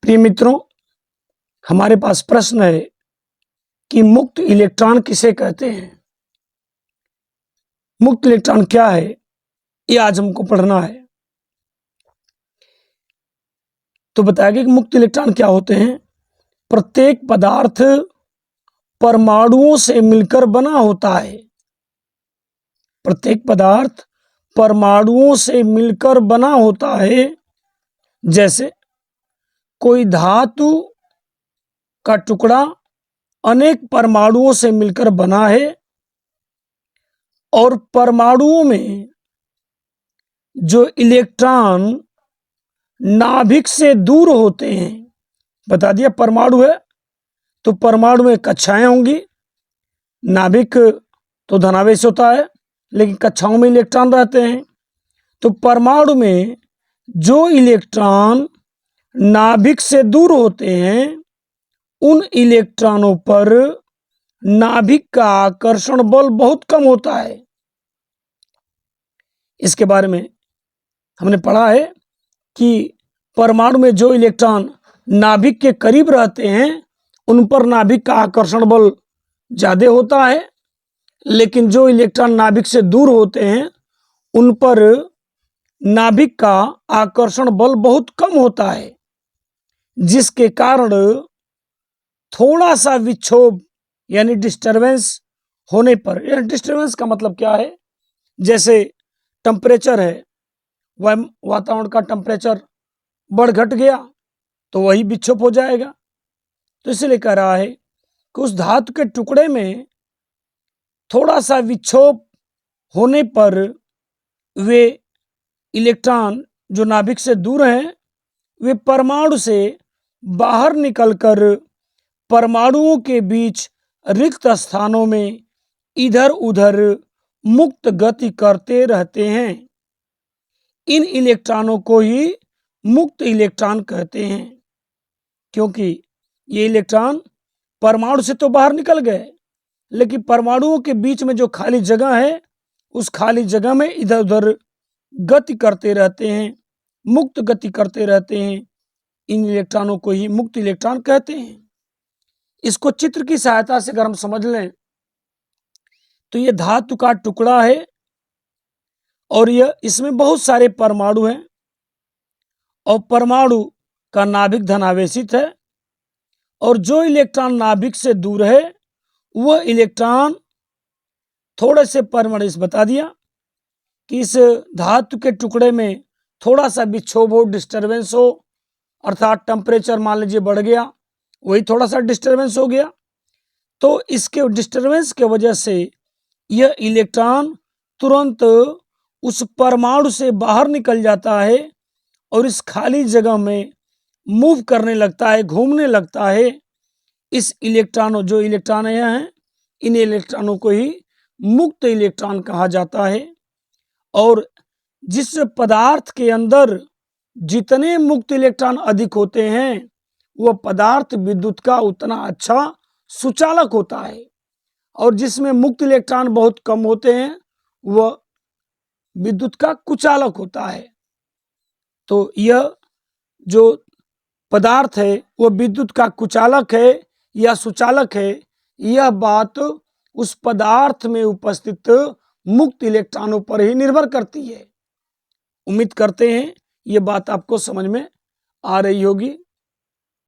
प्रिय मित्रों, हमारे पास प्रश्न है कि मुक्त इलेक्ट्रॉन किसे कहते हैं। मुक्त इलेक्ट्रॉन क्या है, ये आज हमको पढ़ना है। तो बताया गया कि मुक्त इलेक्ट्रॉन क्या होते हैं। प्रत्येक पदार्थ परमाणुओं से मिलकर बना होता है। प्रत्येक पदार्थ परमाणुओं से मिलकर बना होता है। जैसे कोई धातु का टुकड़ा अनेक परमाणुओं से मिलकर बना है और परमाणुओं में जो इलेक्ट्रॉन नाभिक से दूर होते हैं, बता दिया परमाणु है तो परमाणु में कक्षाएं होंगी। नाभिक तो धनावेश होता है लेकिन कक्षाओं में इलेक्ट्रॉन रहते हैं। तो परमाणु में जो इलेक्ट्रॉन नाभिक से दूर होते हैं उन इलेक्ट्रॉनों पर नाभिक का आकर्षण बल बहुत कम होता है। इसके बारे में हमने पढ़ा है कि परमाणु में जो इलेक्ट्रॉन नाभिक के करीब रहते हैं उन पर नाभिक का आकर्षण बल ज्यादा होता है, लेकिन जो इलेक्ट्रॉन नाभिक से दूर होते हैं उन पर नाभिक का आकर्षण बल बहुत कम होता है, जिसके कारण थोड़ा सा विक्षोभ यानी डिस्टरबेंस होने पर, डिस्टरबेंस का मतलब क्या है, जैसे टेम्परेचर है, वह वातावरण का टेम्परेचर बढ़ घट गया तो वही विक्षोभ हो जाएगा। तो इसलिए कह रहा है कि उस धातु के टुकड़े में थोड़ा सा विक्षोभ होने पर वे इलेक्ट्रॉन जो नाभिक से दूर हैं वे परमाणु से बाहर निकलकर परमाणुओं के बीच रिक्त स्थानों में इधर उधर मुक्त गति करते रहते हैं। इन इलेक्ट्रॉनों को ही मुक्त इलेक्ट्रॉन कहते हैं, क्योंकि ये इलेक्ट्रॉन परमाणु से तो बाहर निकल गए लेकिन परमाणुओं के बीच में जो खाली जगह है उस खाली जगह में इधर उधर गति करते रहते हैं, मुक्त गति करते रहते हैं। इन इलेक्ट्रॉनों को ही मुक्त इलेक्ट्रॉन कहते हैं। इसको चित्र की सहायता से अगर हम समझ लें तो ये धातु का टुकड़ा है और यह इसमें बहुत सारे परमाणु हैं और परमाणु का नाभिक धनावेशित है और जो इलेक्ट्रॉन नाभिक से दूर है वह इलेक्ट्रॉन थोड़े से परमाणु, इस बता दिया कि इस धातु के टुकड़े में थोड़ा सा विक्षोभ हो, डिस्टरबेंस हो, अर्थात टेम्परेचर मान लीजिए बढ़ गया, वही थोड़ा सा डिस्टरबेंस हो गया, तो इसके डिस्टरबेंस के वजह से यह इलेक्ट्रॉन तुरंत उस परमाणु से बाहर निकल जाता है और इस खाली जगह में मूव करने लगता है, घूमने लगता है। इस इलेक्ट्रॉनों जो इलेक्ट्रॉन यहाँ हैं इन इलेक्ट्रॉनों को ही मुक्त इलेक्ट्रॉन कहा जाता है। और जिस पदार्थ के अंदर जितने मुक्त इलेक्ट्रॉन अधिक होते हैं वह पदार्थ विद्युत का उतना अच्छा सुचालक होता है, और जिसमें मुक्त इलेक्ट्रॉन बहुत कम होते हैं वह विद्युत का कुचालक होता है। तो यह जो पदार्थ है वह विद्युत का कुचालक है या सुचालक है, यह बात उस पदार्थ में उपस्थित मुक्त इलेक्ट्रॉनों पर ही निर्भर करती है। उम्मीद करते हैं ये बात आपको समझ में आ रही होगी।